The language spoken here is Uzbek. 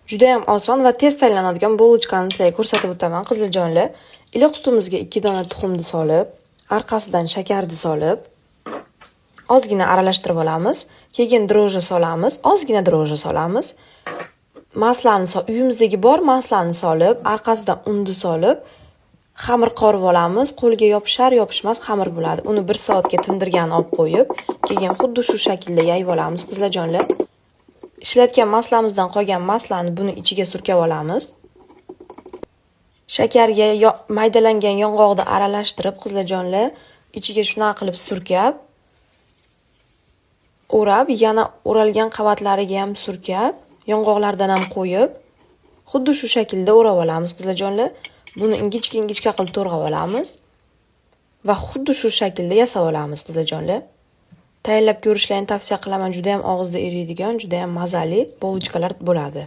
Juda ham oson va tez tayyorlanadigan bulochkani sizlarga ko'rsatib o'taman, qizlarjonlar. Iliq sutimizga 2 dona tuxumni solib, orqasidan shakarni solib, ozgina aralashtirib olamiz. Keyin dro'jja solamiz, ozgina dro'jja solamiz. Maslani uyimizdagi bor maslani solib, orqasidan unni solib, xamir qorib olamiz. Qo'lga yopishar-yopishmas xamir bo'ladi. Uni 1 soatga tindirgan olib qo'yib, keyin xuddi shu shaklda yayib olamiz, qizlarjonlar. Ishlatgan maslamizdan qolgan maslani buni ichiga surkab olamiz. Shakarga maydalangan yong'oqni aralashtirib, qizlarjonlar, ichiga shuna qilib surkab, o'rab, yana o'ralgan qavatlariga ham surkab, yong'oqlardan ham qo'yib, xuddi shu shaklda o'rab olamiz, qizlarjonlar. Buni ingichka qilib to'g'rab olamiz va xuddi shu shaklda yasab olamiz, qizlarjonlar. Tayyorlab ko'rishlarini tavsiya qilaman. Juda ham og'izda eriydigan, juda ham mazali bulochkalar bo'ladi.